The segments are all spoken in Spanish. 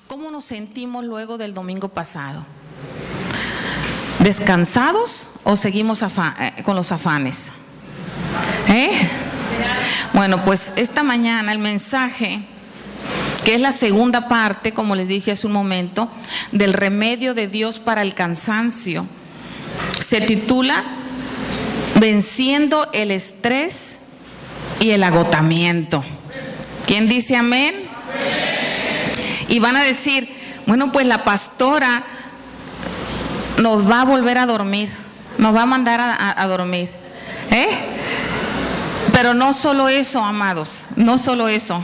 ¿Cómo nos sentimos luego del domingo pasado? ¿Descansados o seguimos con los afanes? Bueno, pues esta mañana el mensaje, que es la segunda parte, como les dije hace un momento, del remedio de Dios para el cansancio, se titula Venciendo el estrés y el agotamiento. ¿Quién dice amén? Y van a decir, bueno, pues la pastora nos va a volver a dormir, nos va a mandar a dormir. Pero no solo eso, amados, no solo eso.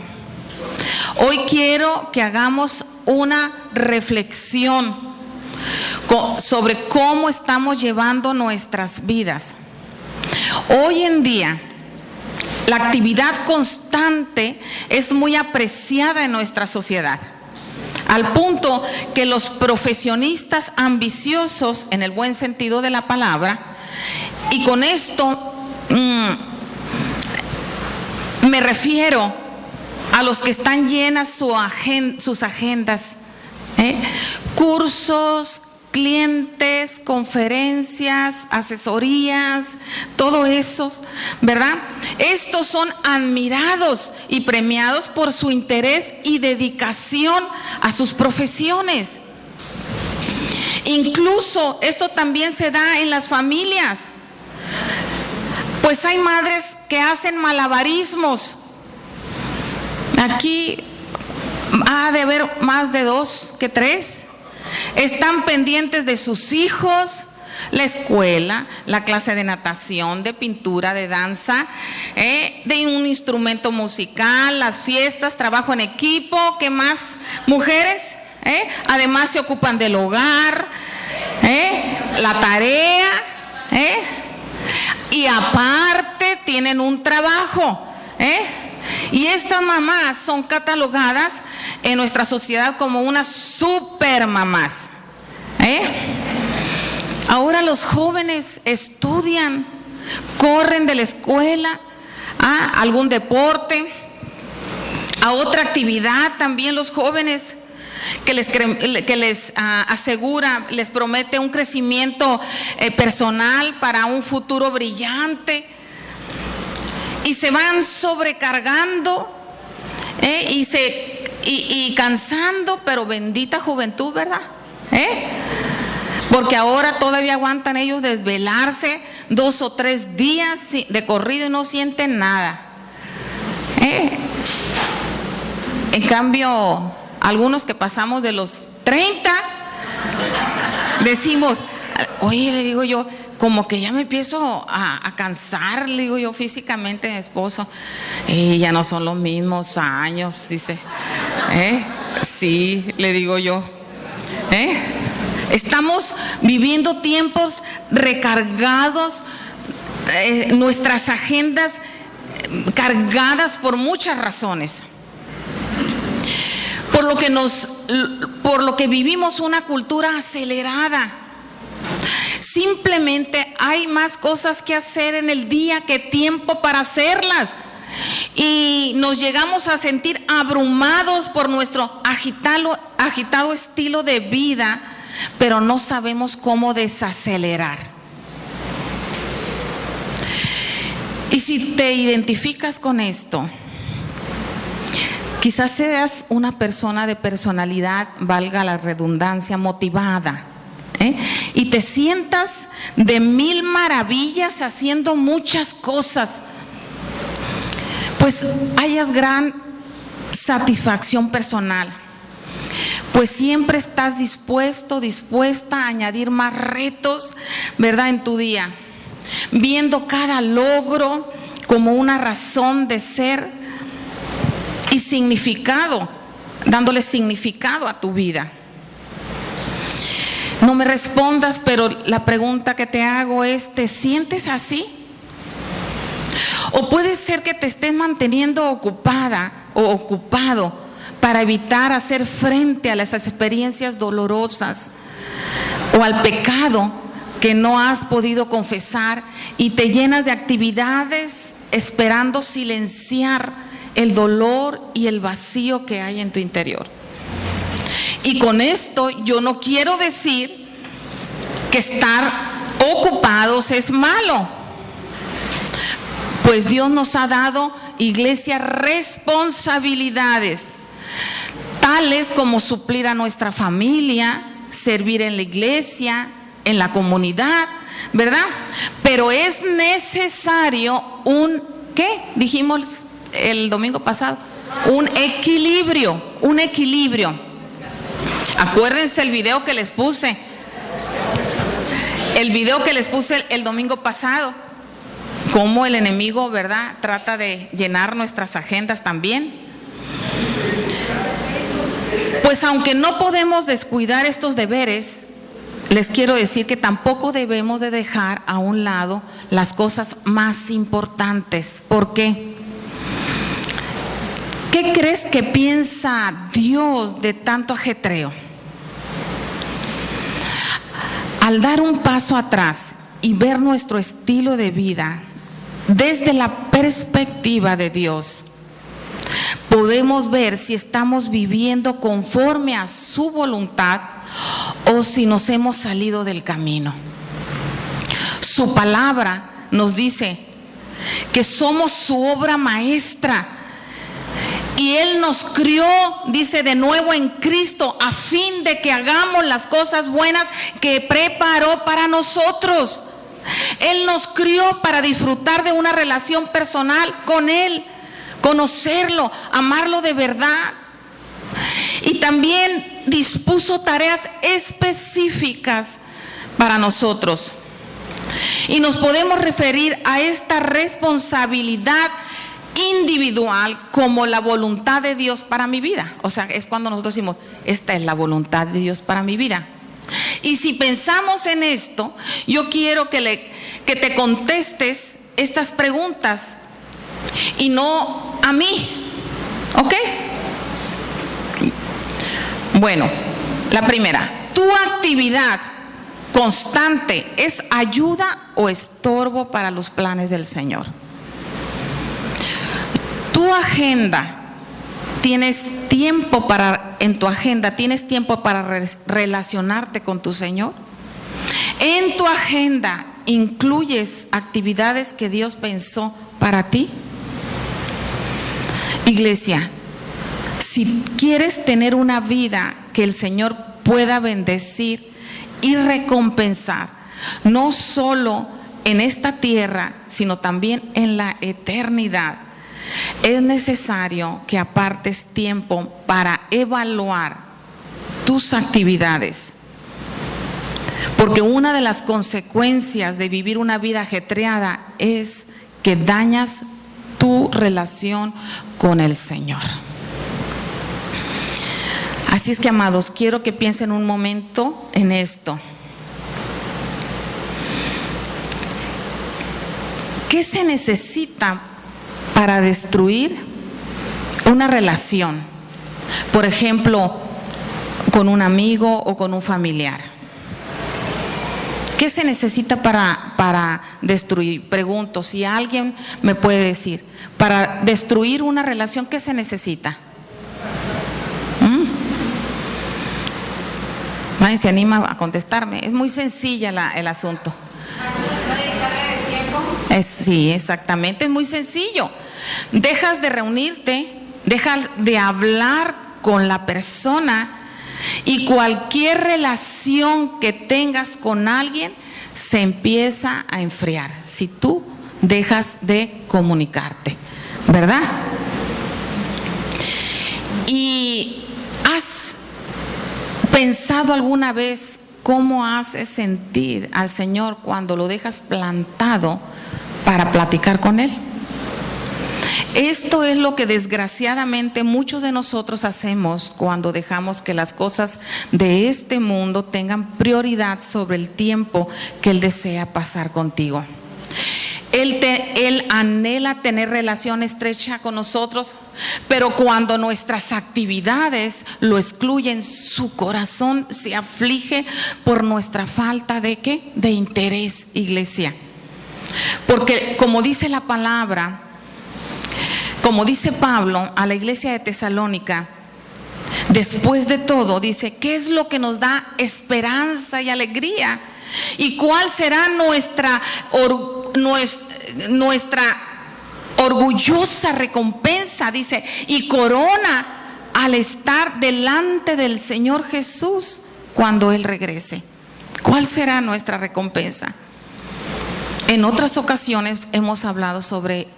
Hoy quiero que hagamos una reflexión sobre cómo estamos llevando nuestras vidas. Hoy en día, la actividad constante es muy apreciada en nuestra sociedad, al punto que los profesionistas ambiciosos, en el buen sentido de la palabra, y con esto me refiero a los que están llenas sus agendas, cursos, clientes, conferencias, asesorías, todo eso, ¿verdad? Estos son admirados y premiados por su interés y dedicación a sus profesiones. Incluso esto también se da en las familias, pues hay madres que hacen malabarismos. Aquí ha de haber más de 2 que 3. Están pendientes de sus hijos, la escuela, la clase de natación, de pintura, de danza, de un instrumento musical, las fiestas, trabajo en equipo. ¿Qué más? Mujeres, además se ocupan del hogar, la tarea, y aparte tienen un trabajo, y estas mamás son catalogadas en nuestra sociedad como unas super mamás. Ahora los jóvenes estudian, corren de la escuela a algún deporte, a otra actividad. También los jóvenes que les asegura, les promete un crecimiento personal para un futuro brillante. Y se van sobrecargando y cansando, pero bendita juventud, ¿verdad? Porque ahora todavía aguantan ellos desvelarse 2 o 3 días de corrido y no sienten nada. En cambio, algunos que pasamos de los 30, decimos, oye, le digo yo, como que ya me empiezo a cansar, le digo yo, físicamente, mi esposo. Ya no son los mismos años, dice. Sí, le digo yo. Estamos viviendo tiempos recargados, nuestras agendas cargadas por muchas razones. Por lo que vivimos una cultura acelerada. Simplemente hay más cosas que hacer en el día que tiempo para hacerlas. Y nos llegamos a sentir abrumados por nuestro agitado estilo de vida, pero no sabemos cómo desacelerar. Y si te identificas con esto, quizás seas una persona de personalidad, valga la redundancia, motivada. Y te sientas de 1000 maravillas haciendo muchas cosas, pues hayas gran satisfacción personal, pues siempre estás dispuesta a añadir más retos, ¿verdad?, en tu día, viendo cada logro como una razón de ser y significado, dándole significado a tu vida. No me respondas, pero la pregunta que te hago es, ¿te sientes así? O puede ser que te estés manteniendo ocupada o ocupado para evitar hacer frente a las experiencias dolorosas o al pecado que no has podido confesar y te llenas de actividades esperando silenciar el dolor y el vacío que hay en tu interior. Y con esto yo no quiero decir que estar ocupados es malo, pues Dios nos ha dado, iglesia, responsabilidades, tales como suplir a nuestra familia, servir en la iglesia, en la comunidad, ¿verdad? Pero es necesario ¿qué? Dijimos el domingo pasado, un equilibrio. Acuérdense el video que les puse. El video que les puse el domingo pasado, cómo el enemigo, ¿verdad?, trata de llenar nuestras agendas también. Pues aunque no podemos descuidar estos deberes, les quiero decir que tampoco debemos de dejar a un lado las cosas más importantes. ¿Por qué? ¿Qué crees que piensa Dios de tanto ajetreo? Al dar un paso atrás y ver nuestro estilo de vida desde la perspectiva de Dios, podemos ver si estamos viviendo conforme a su voluntad o si nos hemos salido del camino. Su palabra nos dice que somos su obra maestra. Y Él nos crió, dice, de nuevo en Cristo, a fin de que hagamos las cosas buenas que preparó para nosotros. Él nos crió para disfrutar de una relación personal con Él, conocerlo, amarlo de verdad. Y también dispuso tareas específicas para nosotros. Y nos podemos referir a esta responsabilidad individual como la voluntad de Dios para mi vida. O sea, es cuando nosotros decimos, esta es la voluntad de Dios para mi vida. Y si pensamos en esto, yo quiero que te contestes estas preguntas y no a mí, ¿ok? Bueno, la primera, ¿tu actividad constante es ayuda o estorbo para los planes del Señor? Tu agenda, ¿tienes tiempo en tu agenda, tienes tiempo para relacionarte con tu Señor? ¿En tu agenda incluyes actividades que Dios pensó para ti? Iglesia, si quieres tener una vida que el Señor pueda bendecir y recompensar, no solo en esta tierra, sino también en la eternidad, es necesario que apartes tiempo para evaluar tus actividades. Porque una de las consecuencias de vivir una vida ajetreada es que dañas tu relación con el Señor. Así es que, amados, quiero que piensen un momento en esto. ¿Qué se necesita para destruir una relación? Por ejemplo, con un amigo o con un familiar. ¿Qué se necesita para destruir? Pregunto, si alguien me puede decir, para destruir una relación, ¿qué se necesita? Nadie se anima a contestarme. Es muy sencilla el asunto. Sí, exactamente, es muy sencillo. Dejas de reunirte, dejas de hablar con la persona y cualquier relación que tengas con alguien se empieza a enfriar si tú dejas de comunicarte, ¿verdad? ¿Y has pensado alguna vez cómo hace sentir al Señor cuando lo dejas plantado para platicar con Él? Esto es lo que desgraciadamente muchos de nosotros hacemos cuando dejamos que las cosas de este mundo tengan prioridad sobre el tiempo que Él desea pasar contigo. Él anhela tener relación estrecha con nosotros, pero cuando nuestras actividades lo excluyen, su corazón se aflige por nuestra falta de ¿qué? De interés, iglesia. Porque como dice la palabra, como dice Pablo a la iglesia de Tesalónica, Después de todo, dice, ¿qué es lo que nos da esperanza y alegría? ¿Y cuál será nuestra orgullosa recompensa? Dice, y corona al estar delante del Señor Jesús cuando Él regrese. ¿Cuál será nuestra recompensa? En otras ocasiones hemos hablado sobre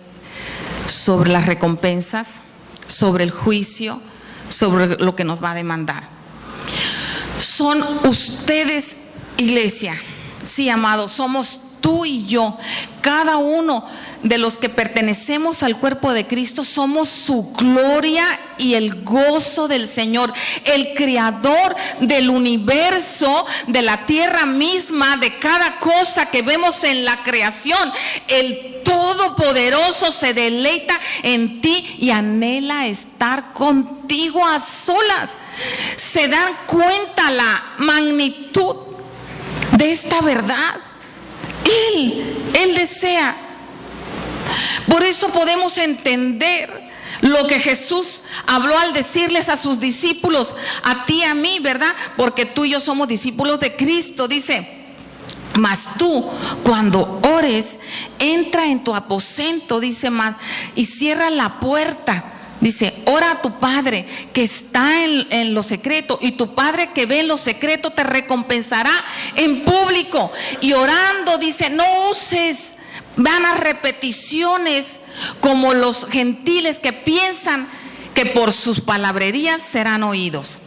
las recompensas, sobre el juicio, sobre lo que nos va a demandar. Son ustedes, iglesia, sí, amados, somos tú y yo, cada uno de los que pertenecemos al cuerpo de Cristo, somos su gloria y el gozo del Señor, el creador del universo, de la tierra misma, de cada cosa que vemos en la creación. El Todopoderoso se deleita en ti y anhela estar contigo a solas. ¿Se dan cuenta la magnitud de esta verdad? Él desea. Por eso podemos entender lo que Jesús habló al decirles a sus discípulos, a ti y a mí, ¿verdad? Porque tú y yo somos discípulos de Cristo. Dice, mas tú, cuando ores, entra en tu aposento, dice más, y cierra la puerta. Dice, ora a tu Padre que está en lo secreto, y tu Padre que ve en lo secreto te recompensará en público. Y orando, dice, no uses vanas repeticiones como los gentiles que piensan que por sus palabrerías serán oídos.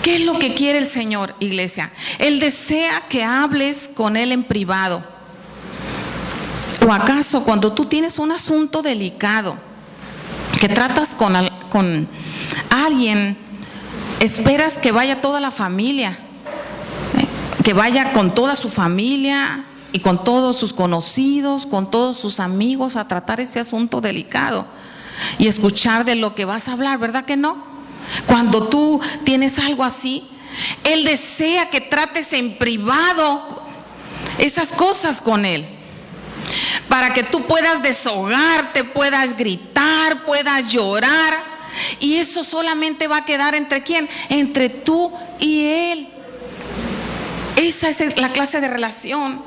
¿Qué es lo que quiere el Señor, iglesia? Él desea que hables con Él en privado. ¿O acaso cuando tú tienes un asunto delicado, que tratas con alguien, esperas que vaya toda la familia, que vaya con toda su familia y con todos sus conocidos, con todos sus amigos a tratar ese asunto delicado y escuchar de lo que vas a hablar? ¿Verdad que no? Cuando tú tienes algo así, Él desea que trates en privado esas cosas con Él, para que tú puedas desahogarte, puedas gritar, puedas llorar. Y eso solamente va a quedar ¿entre quién? Entre tú y Él. Esa es la clase de relación.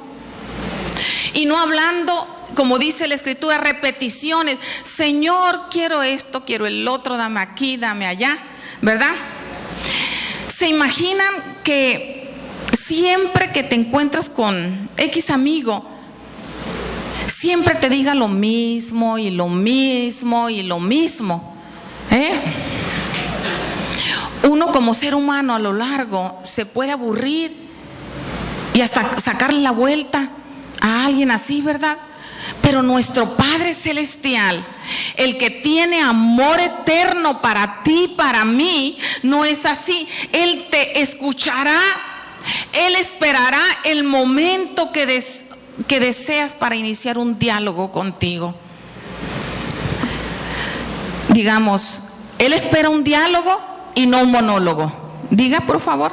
Y no hablando, como dice la Escritura, repeticiones. Señor, quiero esto, quiero el otro, dame aquí, dame allá, ¿verdad? ¿Se imaginan que siempre que te encuentras con X amigo, siempre te diga lo mismo y lo mismo y lo mismo? Uno como ser humano a lo largo se puede aburrir y hasta sacarle la vuelta a alguien así, ¿verdad? Pero nuestro Padre Celestial, el que tiene amor eterno para ti, para mí, no es así. Él te escuchará, Él esperará el momento que deseas para iniciar un diálogo contigo. Digamos, Él espera un diálogo y no un monólogo. Diga, por favor,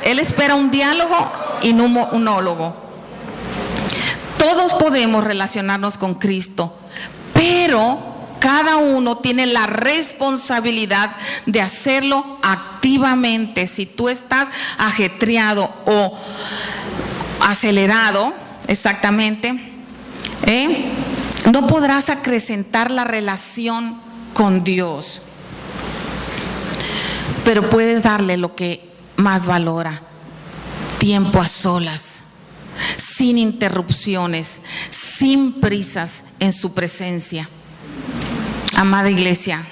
Él espera un diálogo y no un monólogo. Todos podemos relacionarnos con Cristo, pero cada uno tiene la responsabilidad de hacerlo activamente. Si tú estás ajetreado o acelerado, exactamente, no podrás acrecentar la relación con Dios, pero puedes darle lo que más valora: tiempo a solas, sin interrupciones, sin prisas, en su presencia. Amada iglesia,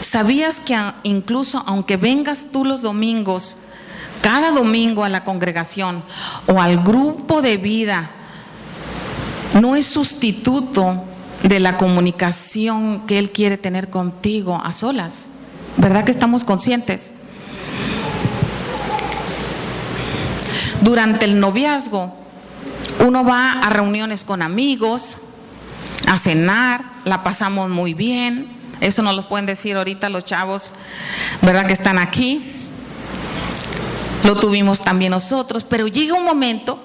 ¿sabías que incluso aunque vengas tú los domingos, cada domingo a la congregación o al grupo de vida, no es sustituto de la comunicación que Él quiere tener contigo a solas? ¿Verdad que estamos conscientes? Durante el noviazgo, uno va a reuniones con amigos, a cenar, la pasamos muy bien. Eso nos lo pueden decir ahorita los chavos, ¿verdad?, que están aquí. Lo tuvimos también nosotros, pero llega un momento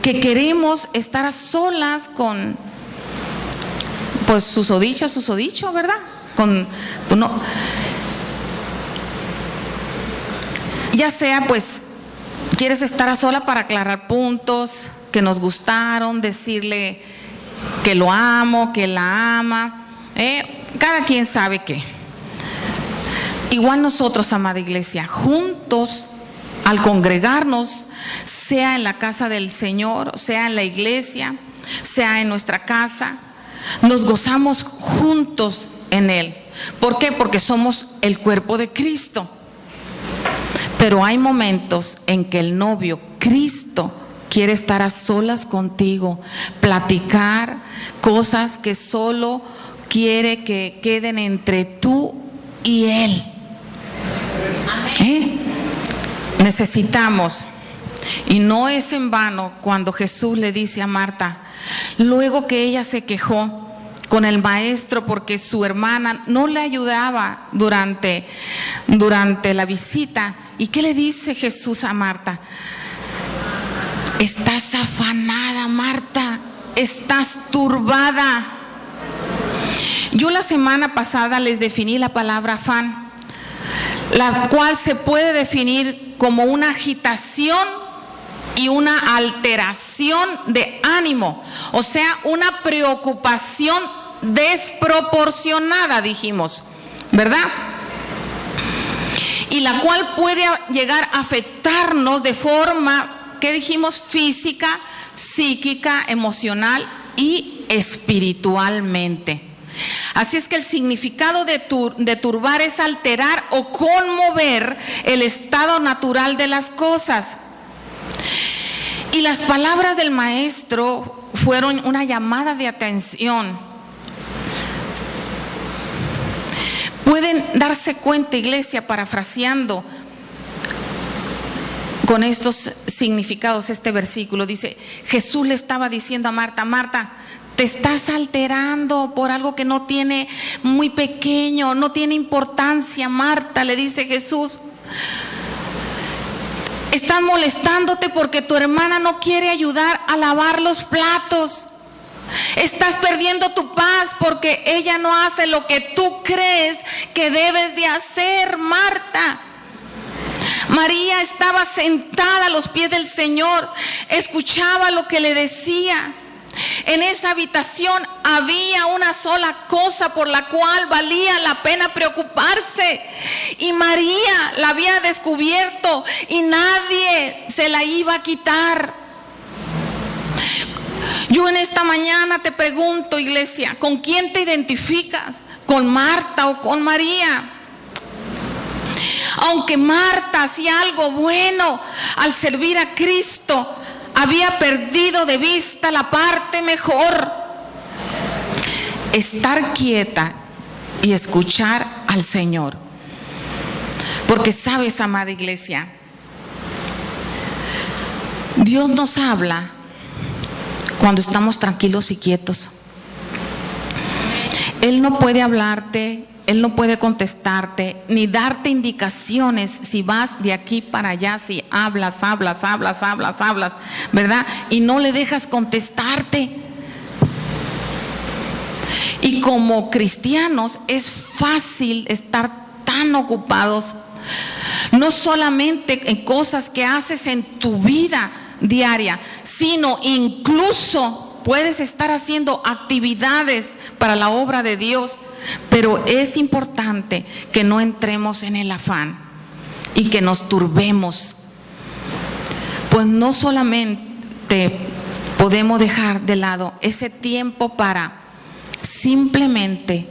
que queremos estar a solas con, pues, susodicho, ¿verdad? Ya sea pues quieres estar a sola para aclarar puntos que nos gustaron, decirle que lo amo, que la ama, cada quien sabe qué. Igual nosotros, amada iglesia, juntos al congregarnos, sea en la casa del Señor, sea en la iglesia, sea en nuestra casa, nos gozamos juntos en Él. ¿Por qué? Porque somos el cuerpo de Cristo. Pero hay momentos en que el novio, Cristo, quiere estar a solas contigo, platicar cosas que solo quiere que queden entre tú y Él. Necesitamos, y no es en vano cuando Jesús le dice a Marta, luego que ella se quejó con el maestro porque su hermana no le ayudaba durante la visita. ¿Y qué le dice Jesús a Marta? Estás afanada, Marta, estás turbada. Yo la semana pasada les definí la palabra afán, la cual se puede definir como una agitación y una alteración de ánimo, o sea, una preocupación desproporcionada, dijimos, ¿verdad? Y la cual puede llegar a afectarnos de forma, ¿qué dijimos? Física, psíquica, emocional y espiritualmente. Así es que el significado de turbar es alterar o conmover el estado natural de las cosas. Y las palabras del maestro fueron una llamada de atención. Pueden darse cuenta, iglesia, parafraseando con estos significados este versículo. Dice, Jesús le estaba diciendo a Marta, Marta, te estás alterando por algo que no tiene, muy pequeño, no tiene importancia, Marta, le dice Jesús. Estás molestándote porque tu hermana no quiere ayudar a lavar los platos. Estás perdiendo tu paz porque ella no hace lo que tú crees que debes de hacer, Marta. María estaba sentada a los pies del Señor, escuchaba lo que le decía. En esa habitación había una sola cosa por la cual valía la pena preocuparse, y María la había descubierto y nadie se la iba a quitar. Yo en esta mañana te pregunto, iglesia, ¿con quién te identificas? ¿Con Marta o con María? Aunque Marta hacía algo bueno al servir a Cristo, había perdido de vista la parte mejor: estar quieta y escuchar al Señor. Porque sabes, amada iglesia, Dios nos habla cuando estamos tranquilos y quietos. Él no puede hablarte, Él no puede contestarte, ni darte indicaciones si vas de aquí para allá, si hablas, ¿verdad? Y no le dejas contestarte. Y como cristianos es fácil estar tan ocupados, no solamente en cosas que haces en tu vida diaria, sino incluso puedes estar haciendo actividades para la obra de Dios. Pero es importante que no entremos en el afán y que nos turbemos, pues no solamente podemos dejar de lado ese tiempo para simplemente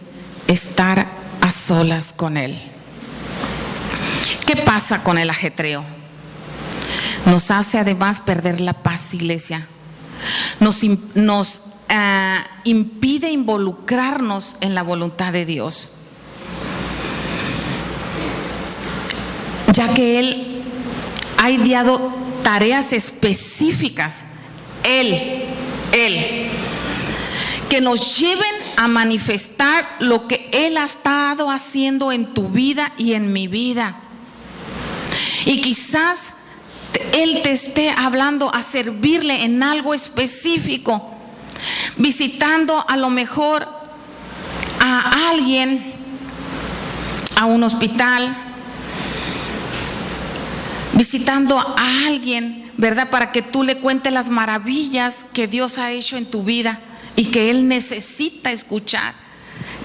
estar a solas con Él. ¿Qué pasa con el ajetreo? Nos hace además perder la paz, iglesia. Nos impide involucrarnos en la voluntad de Dios, ya que Él ha ideado tareas específicas, Él, que nos lleven a manifestar lo que Él ha estado haciendo en tu vida y en mi vida. Y quizás Él te esté hablando a servirle en algo específico, visitando a lo mejor a alguien, a un hospital, visitando a alguien, ¿verdad? Para que tú le cuentes las maravillas que Dios ha hecho en tu vida y que Él necesita escuchar,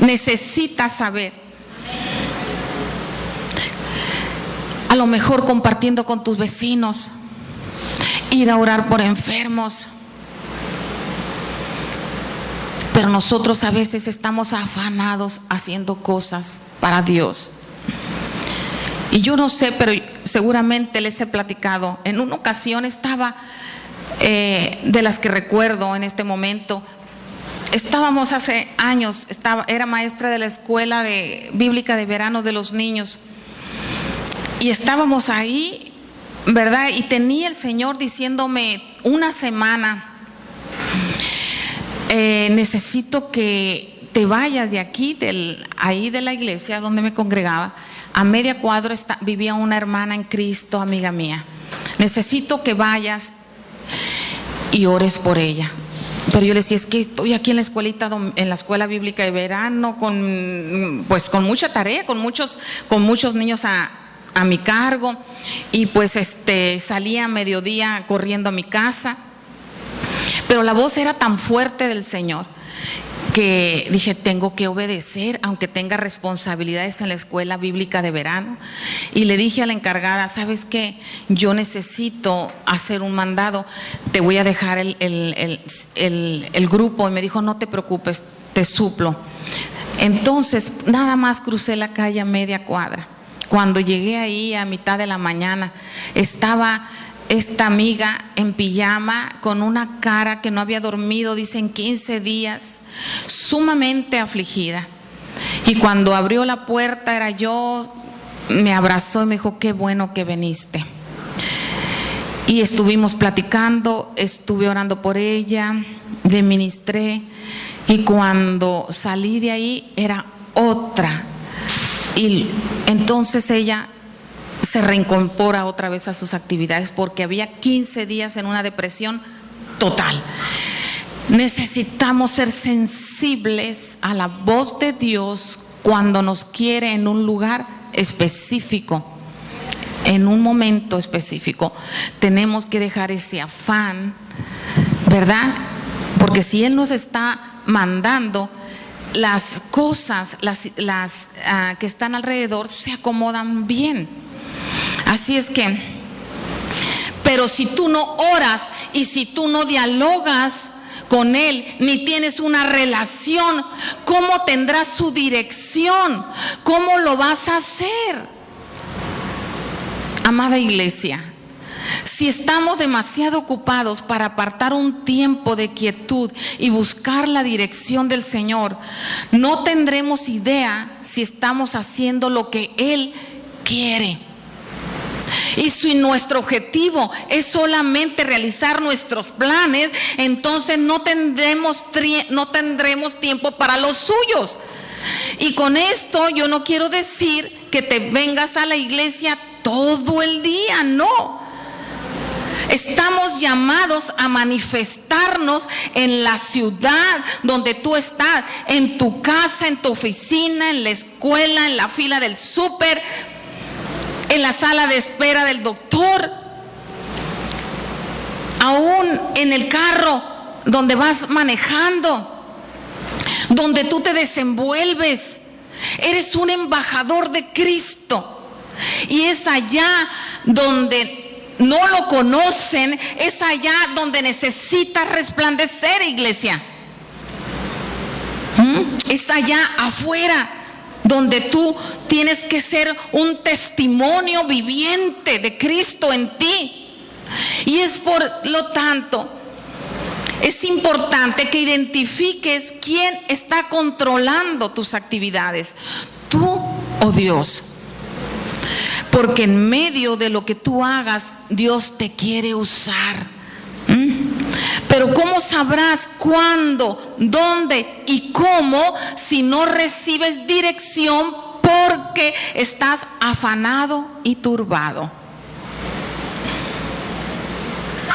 necesita saber. A lo mejor compartiendo con tus vecinos, ir a orar por enfermos. Pero nosotros a veces estamos afanados haciendo cosas para Dios. Y yo no sé, pero seguramente les he platicado. En una ocasión estaba, de las que recuerdo en este momento, estábamos hace años, era maestra de la escuela bíblica de verano de los niños. Y estábamos ahí, ¿verdad? Y tenía el Señor diciéndome una semana, necesito que te vayas de aquí, ahí de la iglesia donde me congregaba. A media cuadra vivía una hermana en Cristo, amiga mía. Necesito que vayas y ores por ella. Pero yo le decía, es que estoy aquí en la escuelita, en la escuela bíblica de verano, con mucha tarea, con muchos niños a mi cargo. Y pues salía a mediodía corriendo a mi casa. Pero la voz era tan fuerte del Señor que dije, tengo que obedecer, aunque tenga responsabilidades en la escuela bíblica de verano. Y le dije a la encargada, ¿sabes qué? Yo necesito hacer un mandado, te voy a dejar el grupo. Y me dijo, no te preocupes, te suplo. Entonces, nada más crucé la calle a media cuadra. Cuando llegué ahí a mitad de la mañana, estaba esta amiga en pijama con una cara que no había dormido, dicen 15 días, sumamente afligida. Y cuando abrió la puerta era yo, me abrazó y me dijo, qué bueno que viniste. Y estuvimos platicando, estuve orando por ella, le ministré, y cuando salí de ahí era otra. Y entonces ella se reincorpora otra vez a sus actividades porque había 15 días en una depresión total. Necesitamos ser sensibles a la voz de Dios cuando nos quiere en un lugar específico, en un momento específico. Tenemos que dejar ese afán, ¿verdad? Porque si Él nos está mandando, las cosas que están alrededor se acomodan bien. Así es que, pero si tú no oras y si tú no dialogas con Él, ni tienes una relación, ¿cómo tendrás su dirección? ¿Cómo lo vas a hacer? Amada iglesia, si estamos demasiado ocupados para apartar un tiempo de quietud y buscar la dirección del Señor, no tendremos idea si estamos haciendo lo que Él quiere. Y si nuestro objetivo es solamente realizar nuestros planes, entonces no tendremos tiempo para los suyos. Y con esto yo no quiero decir que te vengas a la iglesia todo el día, no. Estamos llamados a manifestarnos en la ciudad donde tú estás, en tu casa, en tu oficina, en la escuela, en la fila del súper, en la sala de espera del doctor, aún en el carro donde vas manejando, donde tú te desenvuelves. Eres un embajador de Cristo, y es allá donde no lo conocen, es allá donde necesitas resplandecer, iglesia. Es allá afuera donde tú tienes que ser un testimonio viviente de Cristo en ti. Y es por lo tanto, es importante que identifiques quién está controlando tus actividades, tú o Dios. Porque en medio de lo que tú hagas, Dios te quiere usar. Pero ¿cómo sabrás cuándo, dónde y cómo si no recibes dirección porque estás afanado y turbado?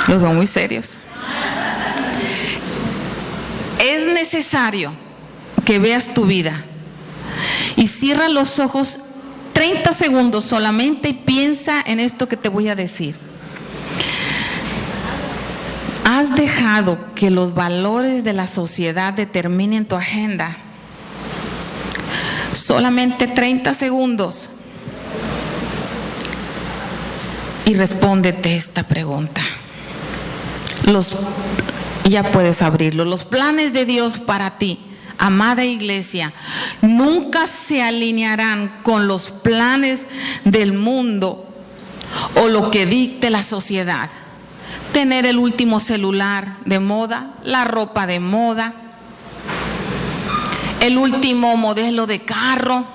Los veo muy serios. Es necesario que veas tu vida y cierra los ojos 30 segundos solamente y piensa en esto que te voy a decir. ¿Has dejado que los valores de la sociedad determinen tu agenda? Solamente 30 segundos. Y respóndete esta pregunta. Ya puedes abrirlo. Los planes de Dios para ti, amada iglesia, nunca se alinearán con los planes del mundo o lo que dicte la sociedad. Tener el último celular de moda, la ropa de moda, el último modelo de carro,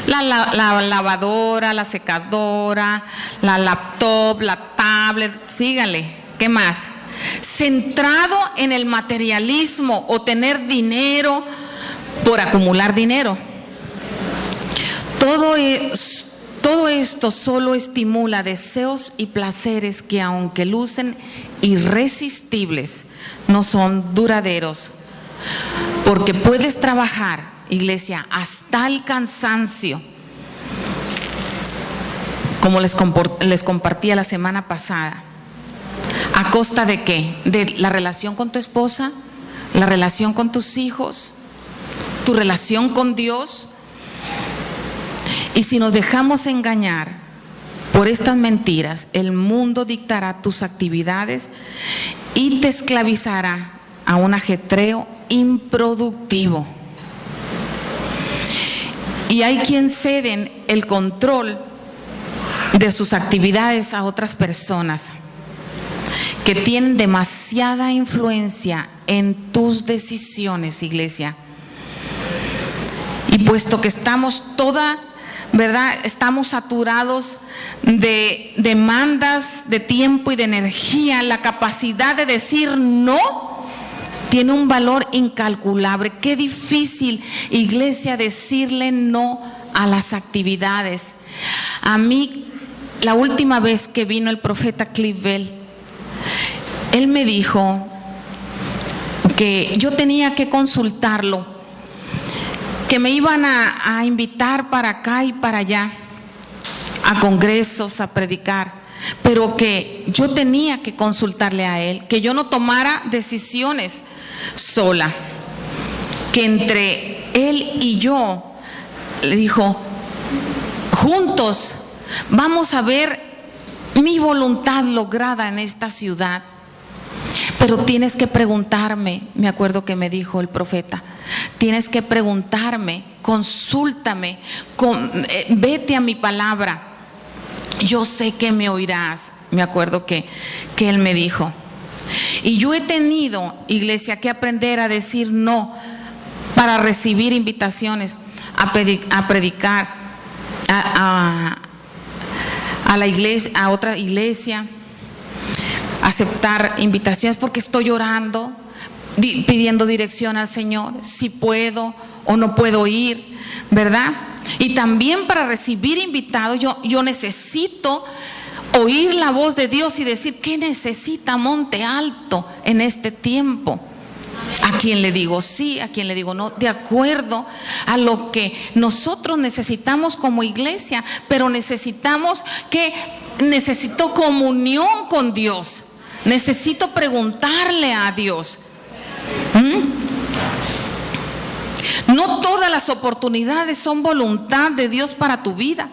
la lavadora, la secadora, la laptop, la tablet, sígale, ¿qué más? Centrado en el materialismo o tener dinero por acumular dinero. Todo esto solo estimula deseos y placeres que, aunque lucen irresistibles, no son duraderos. Porque puedes trabajar, iglesia, hasta el cansancio. Como les compartía la semana pasada. ¿A costa de qué? De la relación con tu esposa, la relación con tus hijos, tu relación con Dios. Y si nos dejamos engañar por estas mentiras, el mundo dictará tus actividades y te esclavizará a un ajetreo improductivo. Y hay quien ceden el control de sus actividades a otras personas que tienen demasiada influencia en tus decisiones, iglesia. Y puesto que estamos estamos saturados de demandas de tiempo y de energía, la capacidad de decir no tiene un valor incalculable. Qué difícil, iglesia, decirle no a las actividades. A mí, la última vez que vino el profeta Cliff Bell, él me dijo que yo tenía que consultarlo, que me iban a invitar para acá y para allá, a congresos, a predicar, pero que yo tenía que consultarle a él, que yo no tomara decisiones sola, que entre él y yo, le dijo, juntos vamos a ver mi voluntad lograda en esta ciudad. Pero tienes que preguntarme, me acuerdo que me dijo el profeta, tienes que preguntarme, consúltame, vete a mi palabra, yo sé que me oirás. Me acuerdo que él me dijo. Y yo he tenido, iglesia, que aprender a decir no para recibir invitaciones a predicar a la iglesia, a otra iglesia, aceptar invitaciones porque estoy orando, pidiendo dirección al Señor, si puedo o no puedo ir, ¿verdad? Y también para recibir invitados, yo necesito oír la voz de Dios y decir, ¿qué necesita Monte Alto en este tiempo? A quien le digo sí, a quien le digo no, de acuerdo a lo que nosotros necesitamos como iglesia, pero necesito comunión con Dios. Necesito preguntarle a Dios. No todas las oportunidades son voluntad de Dios para tu vida.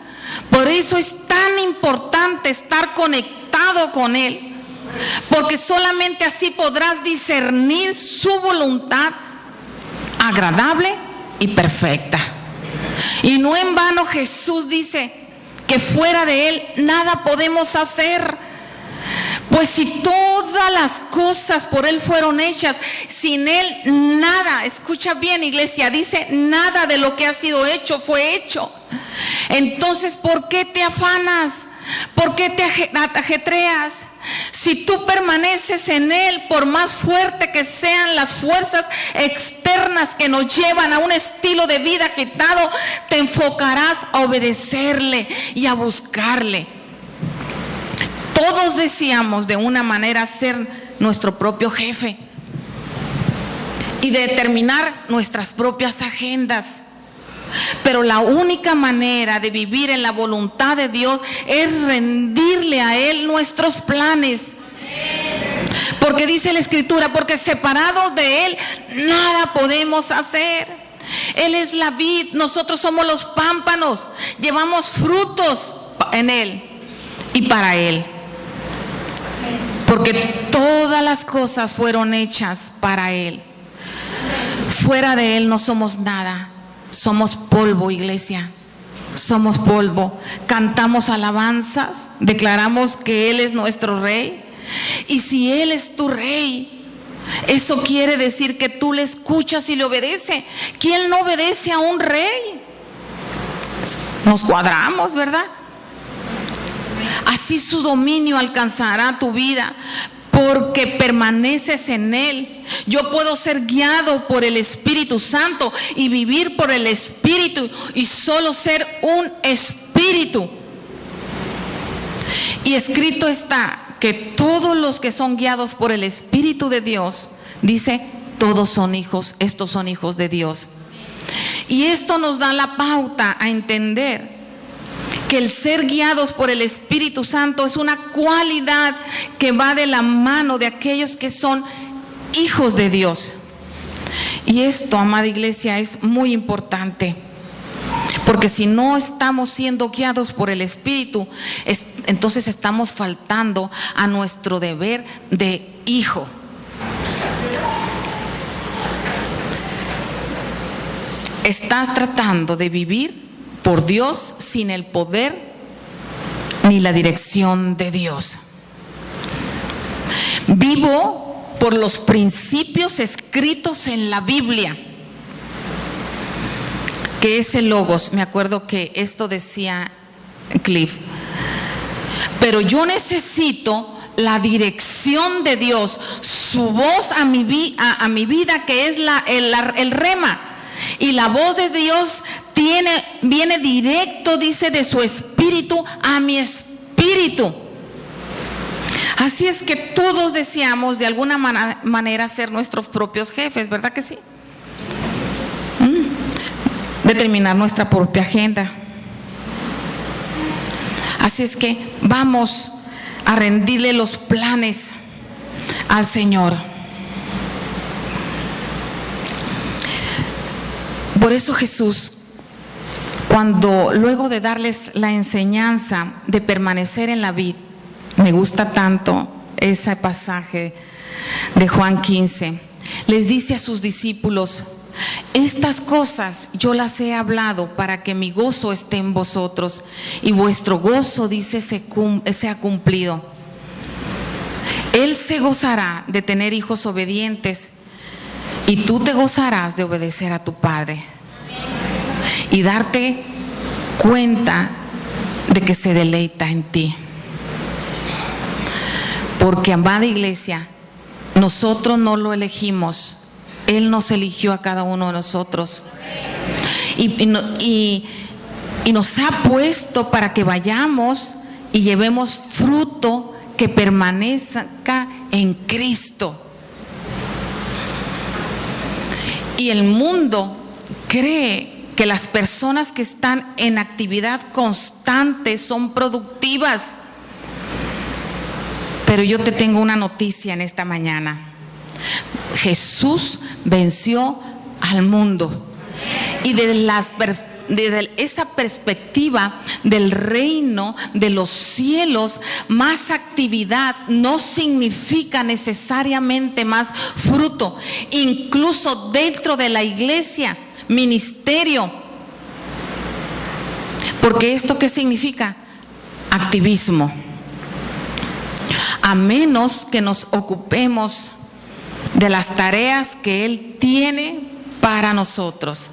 Por eso es tan importante estar conectado con Él, porque solamente así podrás discernir su voluntad agradable y perfecta. Y no en vano Jesús dice que fuera de Él nada podemos hacer. Pues si todas las cosas por Él fueron hechas, sin Él nada, escucha bien, iglesia, dice nada de lo que ha sido hecho fue hecho. Entonces, ¿por qué te afanas? ¿Por qué te ajetreas? Si tú permaneces en Él, por más fuerte que sean las fuerzas externas que nos llevan a un estilo de vida agitado, te enfocarás a obedecerle y a buscarle. Todos deseamos de una manera ser nuestro propio jefe y determinar nuestras propias agendas. Pero la única manera de vivir en la voluntad de Dios es rendirle a Él nuestros planes. Porque dice la Escritura, porque separados de Él nada podemos hacer. Él es la vid, nosotros somos los pámpanos, llevamos frutos en Él y para Él. Porque todas las cosas fueron hechas para Él. Fuera de Él no somos nada, somos polvo, iglesia. Somos polvo. Cantamos alabanzas, declaramos que Él es nuestro Rey. Y si Él es tu Rey, eso quiere decir que tú le escuchas y le obedeces. ¿Quién no obedece a un rey? Nos cuadramos, ¿verdad? Así su dominio alcanzará tu vida, porque permaneces en Él. Yo puedo ser guiado por el Espíritu Santo y vivir por el Espíritu y solo ser un espíritu. Y escrito está que todos los que son guiados por el Espíritu de Dios, dice, todos son hijos, estos son hijos de Dios. Y esto nos da la pauta a entender que el ser guiados por el Espíritu Santo es una cualidad que va de la mano de aquellos que son hijos de Dios. Y esto, amada iglesia, es muy importante. Porque si no estamos siendo guiados por el Espíritu, entonces estamos faltando a nuestro deber de hijo. Estás tratando de vivir por Dios sin el poder ni la dirección de Dios. Vivo por los principios escritos en la Biblia, que es el Logos. Me acuerdo que esto decía Cliff. Pero yo necesito la dirección de Dios, su voz a mi vida, que es el rema. Y la voz de Dios viene directo, dice, de su espíritu a mi espíritu. Así es que todos deseamos de alguna manera ser nuestros propios jefes, ¿verdad que sí? Determinar nuestra propia agenda. Así es que vamos a rendirle los planes al Señor. Por eso Jesús, luego de darles la enseñanza de permanecer en la vid, me gusta tanto ese pasaje de Juan 15, les dice a sus discípulos: estas cosas yo las he hablado para que mi gozo esté en vosotros y vuestro gozo, dice, sea cumplido. Él se gozará de tener hijos obedientes y tú te gozarás de obedecer a tu Padre y darte cuenta de que se deleita en ti. Porque, amada iglesia, nosotros no lo elegimos. Él nos eligió a cada uno de nosotros y nos ha puesto para que vayamos y llevemos fruto que permanezca en Cristo. Y el mundo cree que las personas que están en actividad constante son productivas. Pero yo te tengo una noticia en esta mañana. Jesús venció al mundo. Y desde esa perspectiva del reino de los cielos, más actividad no significa necesariamente más fruto. Incluso dentro de la iglesia, ministerio. Porque esto, ¿qué significa? Activismo. A menos que nos ocupemos de las tareas que Él tiene para nosotros,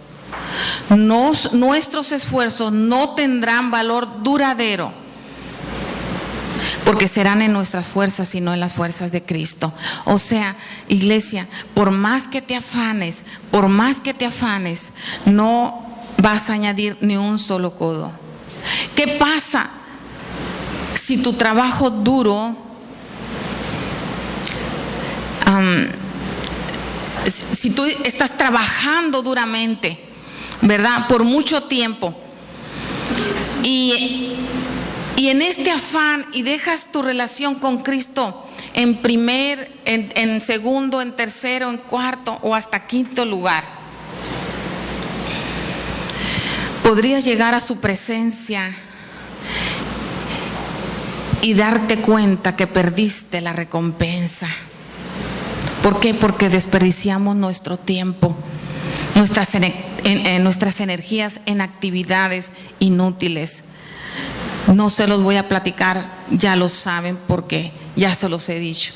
nuestros esfuerzos no tendrán valor duradero, porque serán en nuestras fuerzas y no en las fuerzas de Cristo. O sea, iglesia, por más que te afanes, no vas a añadir ni un solo codo. ¿Qué pasa si tu trabajo duro, si tú estás trabajando duramente, ¿verdad? Por mucho tiempo. Y en este afán, y dejas tu relación con Cristo en primer, en segundo, en tercero, en cuarto o hasta quinto lugar. Podrías llegar a su presencia y darte cuenta que perdiste la recompensa. ¿Por qué? Porque desperdiciamos nuestro tiempo, nuestras energías en actividades inútiles. No se los voy a platicar, ya lo saben porque ya se los he dicho.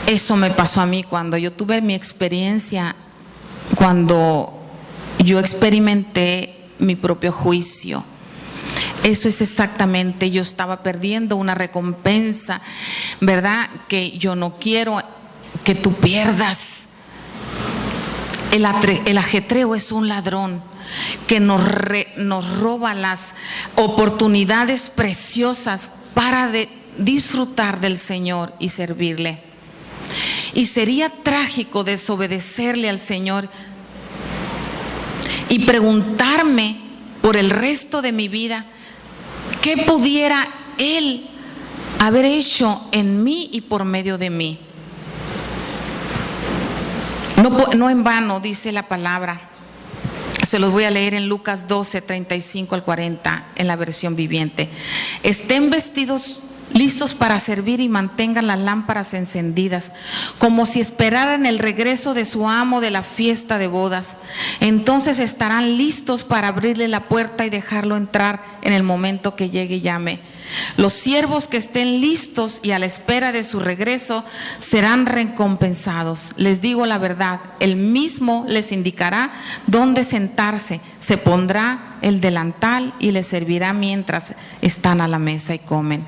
Eso me pasó a mí cuando yo tuve mi experiencia, cuando yo experimenté mi propio juicio. Eso es exactamente, yo estaba perdiendo una recompensa, ¿verdad? Que yo no quiero que tú pierdas. El ajetreo es un ladrón que nos roba las oportunidades preciosas para disfrutar del Señor y servirle. Y sería trágico desobedecerle al Señor y preguntarme por el resto de mi vida qué pudiera Él haber hecho en mí y por medio de mí. No en vano dice la palabra. Se los voy a leer en Lucas 12, 35 al 40, en la versión viviente. Estén vestidos listos para servir y mantengan las lámparas encendidas, como si esperaran el regreso de su amo de la fiesta de bodas. Entonces estarán listos para abrirle la puerta y dejarlo entrar en el momento que llegue y llame. Los siervos que estén listos y a la espera de su regreso serán recompensados. Les digo la verdad, Él mismo les indicará dónde sentarse, se pondrá el delantal y les servirá mientras están a la mesa y comen.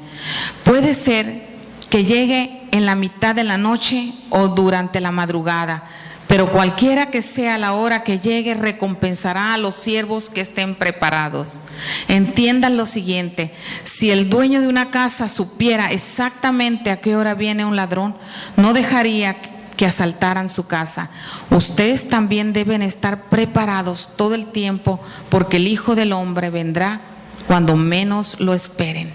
Puede ser que llegue en la mitad de la noche o durante la madrugada, pero cualquiera que sea la hora que llegue, recompensará a los siervos que estén preparados. Entiendan lo siguiente: si el dueño de una casa supiera exactamente a qué hora viene un ladrón, no dejaría que asaltaran su casa. Ustedes también deben estar preparados todo el tiempo, porque el Hijo del Hombre vendrá cuando menos lo esperen.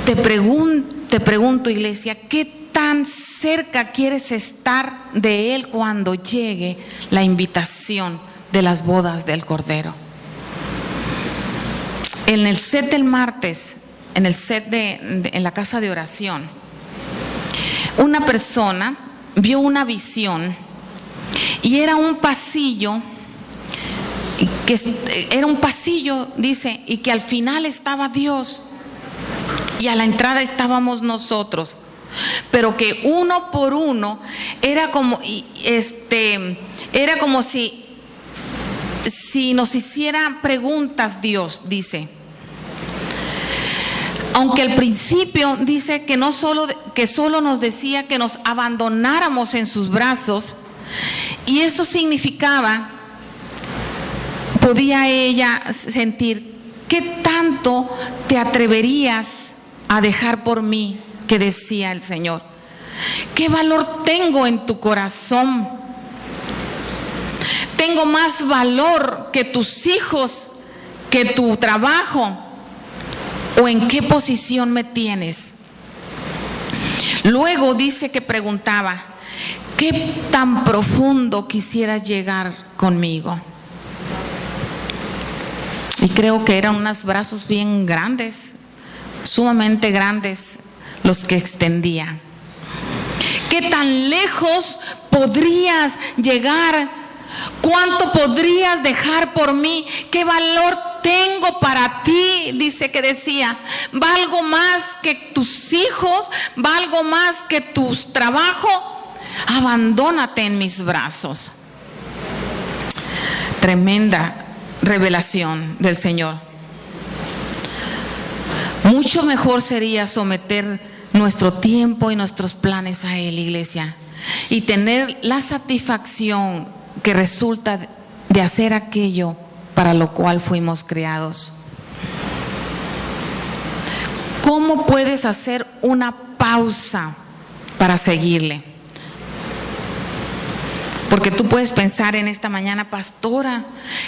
Te pregunto, iglesia, ¿qué tan cerca quieres estar de Él cuando llegue la invitación de las bodas del Cordero? En el set del martes, en el set en la casa de oración, una persona vio una visión y era un pasillo, dice, y que al final estaba Dios y a la entrada estábamos nosotros. Pero que uno por uno era como si nos hiciera preguntas Dios, dice. Aunque al principio dice que solo nos decía que nos abandonáramos en sus brazos, y eso significaba, podía ella sentir, ¿qué tanto te atreverías a dejar por mí? Que decía el Señor, ¿qué valor tengo en tu corazón? Tengo más valor que tus hijos, que tu trabajo, o en qué posición me tienes. Luego dice que preguntaba, ¿qué tan profundo quisieras llegar conmigo? Y creo que eran unos brazos bien grandes, sumamente grandes, los que extendía. ¿Qué tan lejos podrías llegar? ¿Cuánto podrías dejar por mí? ¿Qué valor tengo para ti? Dice que decía, valgo más que tus hijos, valgo más que tu trabajo. Abandónate en mis brazos. Tremenda revelación del Señor. Mucho mejor sería someter nuestro tiempo y nuestros planes a Él, iglesia, y tener la satisfacción que resulta de hacer aquello para lo cual fuimos creados. ¿Cómo puedes hacer una pausa para seguirle? Porque tú puedes pensar en esta mañana, pastora,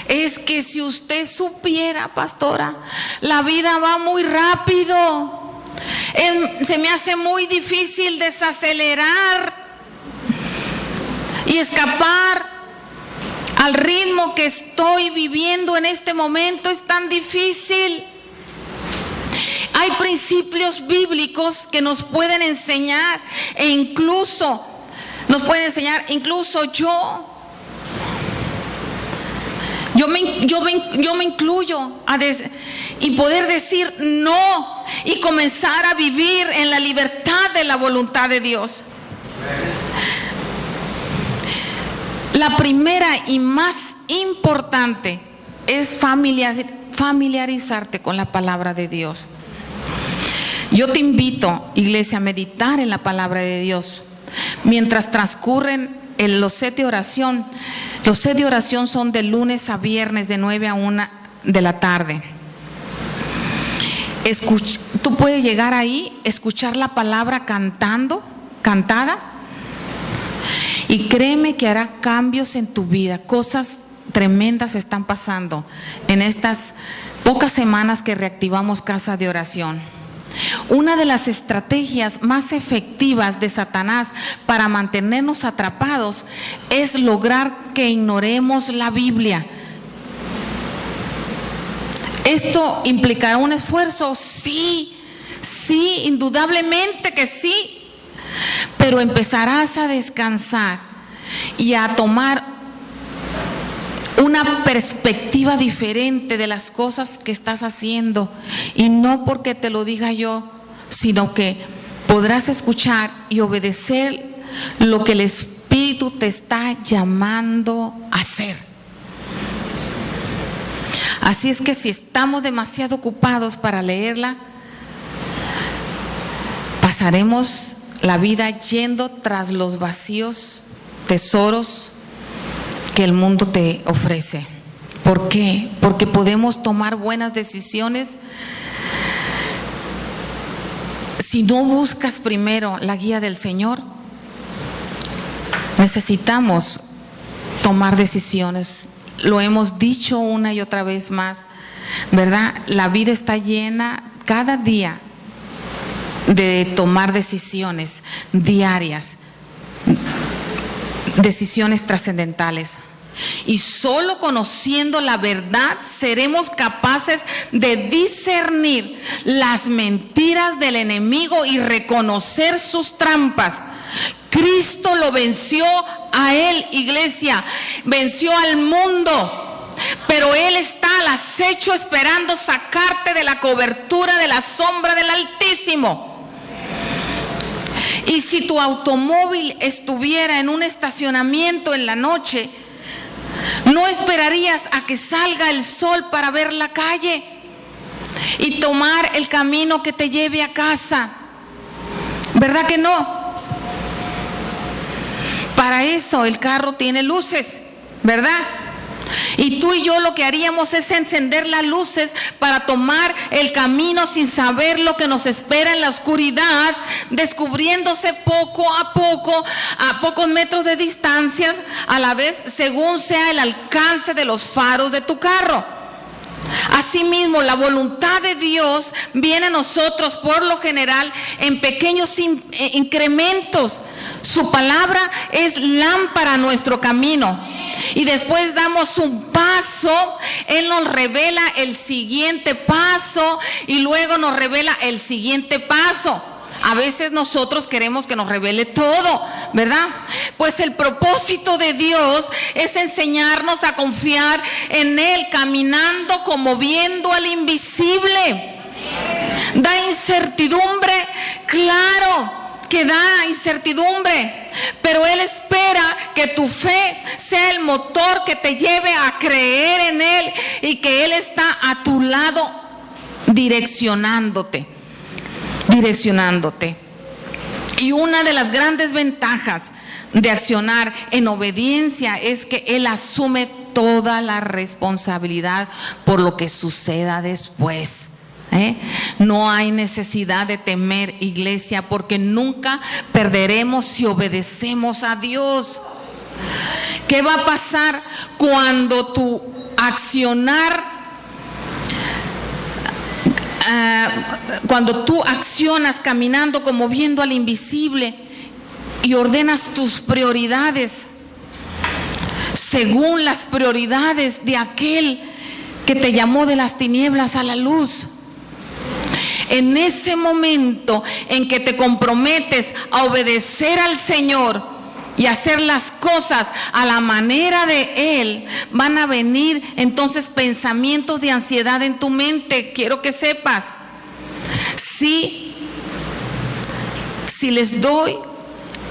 es que si usted supiera, pastora, la vida va muy rápido. Se me hace muy difícil desacelerar y escapar al ritmo que estoy viviendo en este momento. Es tan difícil. Hay principios bíblicos que nos pueden enseñar e incluso nos pueden enseñar, incluso yo me incluyo y poder decir no y comenzar a vivir en la libertad de la voluntad de Dios. La primera y más importante es familiarizarte con la palabra de Dios. Yo te invito, iglesia, a meditar en la palabra de Dios mientras transcurren los sets de oración. Los sets de oración son de lunes a viernes de 9 a 1 de la tarde. Tú puedes llegar ahí, escuchar la palabra cantada, y créeme que hará cambios en tu vida. Cosas tremendas están pasando en estas pocas semanas que reactivamos Casa de Oración. Una de las estrategias más efectivas de Satanás para mantenernos atrapados es lograr que ignoremos la Biblia. ¿Esto implicará un esfuerzo? Sí, indudablemente que sí. Pero empezarás a descansar y a tomar una perspectiva diferente de las cosas que estás haciendo, y no porque te lo diga yo, sino que podrás escuchar y obedecer lo que el Espíritu te está llamando a hacer. Así es que si estamos demasiado ocupados para leerla, pasaremos la vida yendo tras los vacíos tesoros que el mundo te ofrece. ¿Por qué? Porque podemos tomar buenas decisiones si no buscas primero la guía del Señor. Necesitamos tomar decisiones. Lo hemos dicho una y otra vez más, ¿verdad? La vida está llena cada día de tomar decisiones diarias, decisiones trascendentales. Y solo conociendo la verdad seremos capaces de discernir las mentiras del enemigo y reconocer sus trampas. Cristo lo venció a él, iglesia, venció al mundo, pero Él está al acecho esperando sacarte de la cobertura de la sombra del Altísimo. Y si tu automóvil estuviera en un estacionamiento en la noche, ¿no esperarías a que salga el sol para ver la calle y tomar el camino que te lleve a casa? ¿Verdad que no? Para eso el carro tiene luces, ¿verdad? Y tú y yo lo que haríamos es encender las luces para tomar el camino sin saber lo que nos espera en la oscuridad, descubriéndose poco a poco, a pocos metros de distancia, a la vez según sea el alcance de los faros de tu carro. Asimismo, la voluntad de Dios viene a nosotros por lo general en pequeños incrementos. Su palabra es lámpara a nuestro camino. Y después damos un paso, Él nos revela el siguiente paso y luego nos revela el siguiente paso. A veces nosotros queremos que nos revele todo, ¿verdad? Pues el propósito de Dios es enseñarnos a confiar en Él, caminando como viendo al invisible. Da incertidumbre, claro que da incertidumbre, pero Él espera que tu fe sea el motor que te lleve a creer en Él y que Él está a tu lado direccionándote. Y una de las grandes ventajas de accionar en obediencia es que Él asume toda la responsabilidad por lo que suceda después. No hay necesidad de temer, iglesia, porque nunca perderemos si obedecemos a Dios. ¿Qué va a pasar cuando tu accionar, cuando tú accionas caminando como viendo al invisible y ordenas tus prioridades según las prioridades de aquel que te llamó de las tinieblas a la luz? En ese momento en que te comprometes a obedecer al Señor y hacer las cosas a la manera de Él, van a venir entonces pensamientos de ansiedad en tu mente. Quiero que sepas, si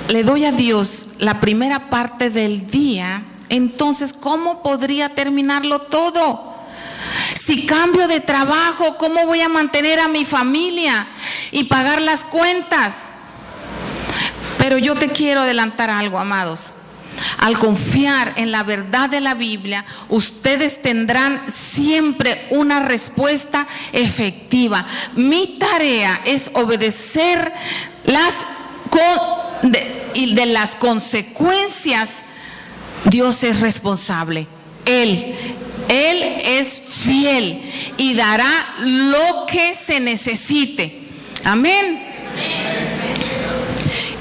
le doy a Dios la primera parte del día, entonces ¿cómo podría terminarlo todo? Si cambio de trabajo, ¿cómo voy a mantener a mi familia y pagar las cuentas? Pero yo te quiero adelantar algo, amados. Al confiar en la verdad de la Biblia, ustedes tendrán siempre una respuesta efectiva. Mi tarea es obedecer y de las consecuencias Dios es responsable. Él es fiel y dará lo que se necesite. Amén.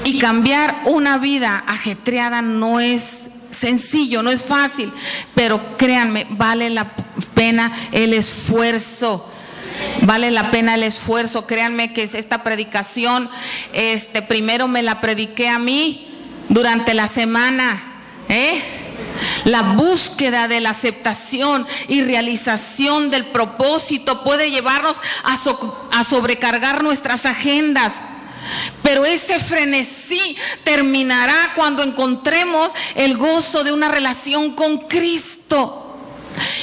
Y cambiar una vida ajetreada no es sencillo, no es fácil, pero créanme, vale la pena el esfuerzo. Vale la pena el esfuerzo. Créanme que esta predicación, primero me la prediqué a mí durante la semana, La búsqueda de la aceptación y realización del propósito puede llevarnos a sobrecargar nuestras agendas. Pero ese frenesí terminará cuando encontremos el gozo de una relación con Cristo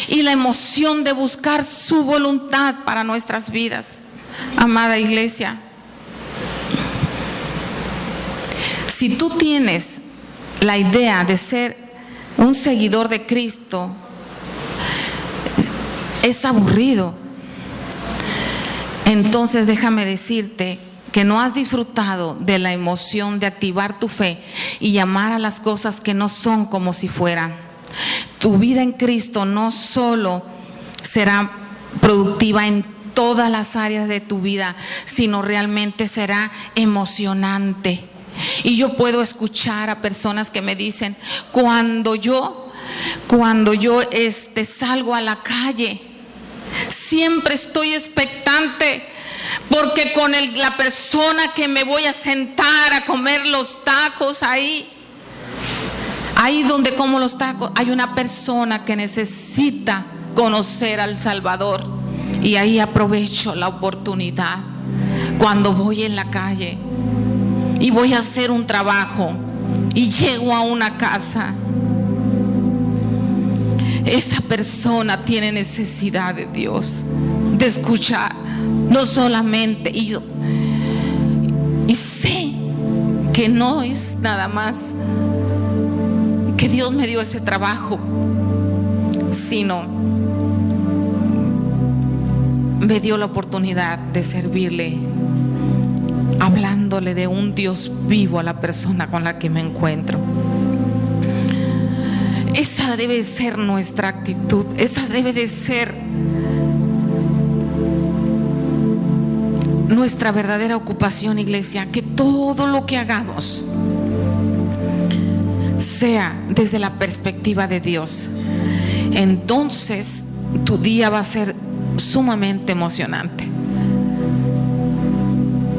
y la emoción de buscar su voluntad para nuestras vidas. Amada iglesia, si tú tienes la idea de ser un seguidor de Cristo, es aburrido, entonces déjame decirte que no has disfrutado de la emoción de activar tu fe y llamar a las cosas que no son como si fueran. Tu vida en Cristo no solo será productiva en todas las áreas de tu vida, sino realmente será emocionante. Y yo puedo escuchar a personas que me dicen, cuando yo salgo a la calle, siempre estoy expectante, porque con la persona que me voy a sentar a comer los tacos ahí donde como los tacos, hay una persona que necesita conocer al Salvador, y ahí aprovecho la oportunidad cuando voy en la calle y voy a hacer un trabajo y llego a una casa. Esa persona tiene necesidad de Dios, de escuchar, no solamente, y sé que no es nada más que Dios me dio ese trabajo, sino me dio la oportunidad de servirle, hablándole de un Dios vivo a la persona con la que me encuentro. Esa debe ser nuestra actitud, esa debe de ser nuestra verdadera ocupación, iglesia. Que todo lo que hagamos sea desde la perspectiva de Dios. Entonces tu día va a ser sumamente emocionante,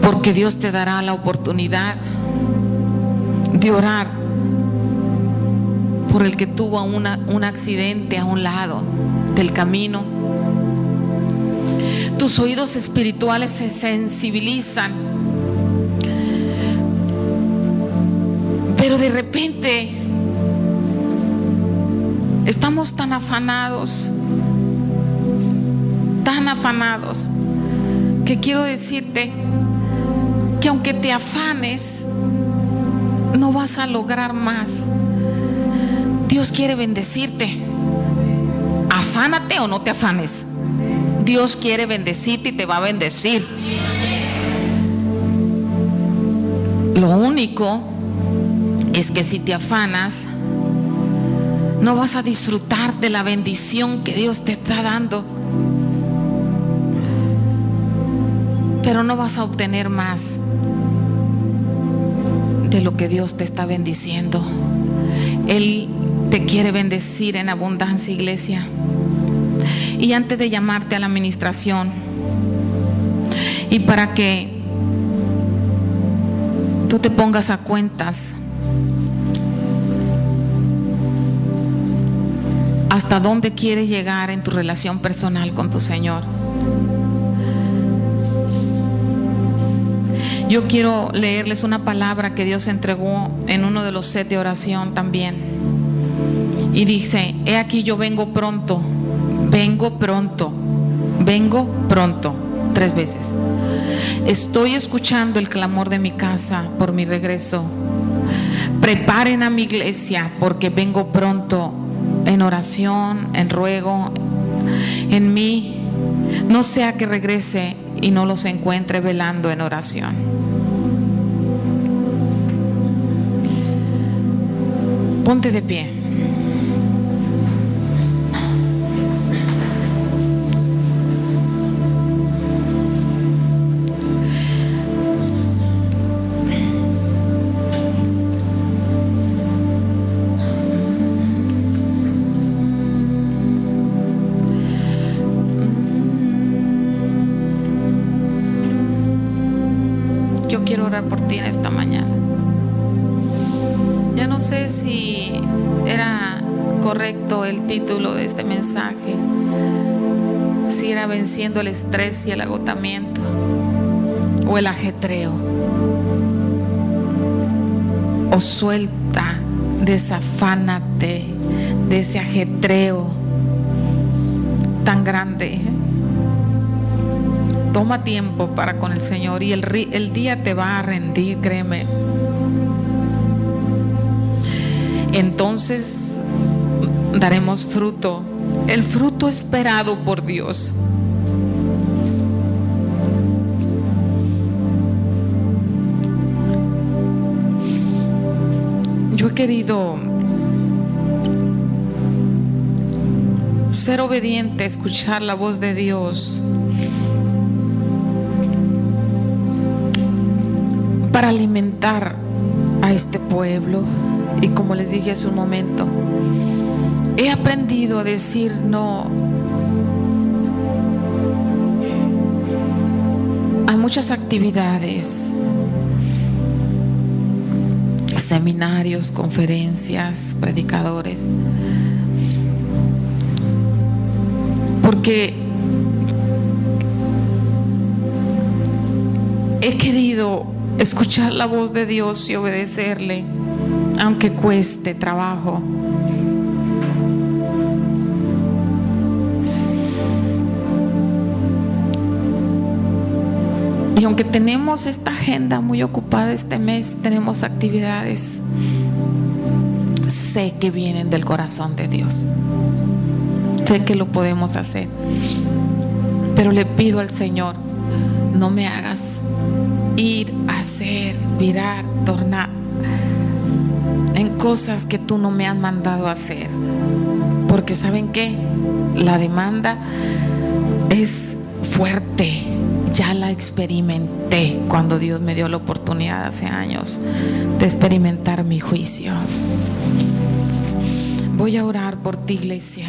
porque Dios te dará la oportunidad de orar por el que tuvo un accidente a un lado del camino. Tus oídos espirituales se sensibilizan, pero de repente estamos tan afanados, que quiero decirte que aunque te afanes, no vas a lograr más. Dios quiere bendecirte. Afánate o no te afanes, Dios quiere bendecirte y te va a bendecir. Lo único es que si te afanas, no vas a disfrutar de la bendición que Dios te está dando, pero no vas a obtener más de lo que Dios te está bendiciendo. Él te quiere bendecir en abundancia, iglesia. Y antes de llamarte a la administración, y para que tú te pongas a cuentas hasta dónde quieres llegar en tu relación personal con tu Señor, yo quiero leerles una palabra que Dios entregó en uno de los sets de oración también. Y dice: he aquí yo vengo pronto, vengo pronto, vengo pronto. 3 veces. Estoy escuchando el clamor de mi casa por mi regreso. Preparen a mi iglesia porque vengo pronto, en oración, en ruego, en mí. No sea que regrese y no los encuentre velando en oración. Ponte de pie. Yo quiero orar por ti en esta mañana. Ya no sé si era correcto el título de este mensaje, si era venciendo el estrés y el agotamiento o el ajetreo. O suelta, desafánate de ese ajetreo tan grande. Toma tiempo para con el Señor y el día te va a rendir, créeme. Entonces daremos fruto, el fruto esperado por Dios. Yo he querido ser obediente, escuchar la voz de Dios para alimentar a este pueblo. Y como les dije hace un momento, he aprendido a decir no a muchas actividades, seminarios, conferencias, predicadores, porque he querido escuchar la voz de Dios y obedecerle, aunque cueste trabajo. Y aunque tenemos esta agenda muy ocupada este mes, tenemos actividades, sé que vienen del corazón de Dios. Sé que lo podemos hacer. Pero le pido al Señor, no me hagas ir, hacer, virar, tornar en cosas que tú no me has mandado a hacer. Porque ¿saben qué? La demanda es fuerte. Ya la experimenté cuando Dios me dio la oportunidad hace años de experimentar mi juicio. Voy a orar por ti, iglesia.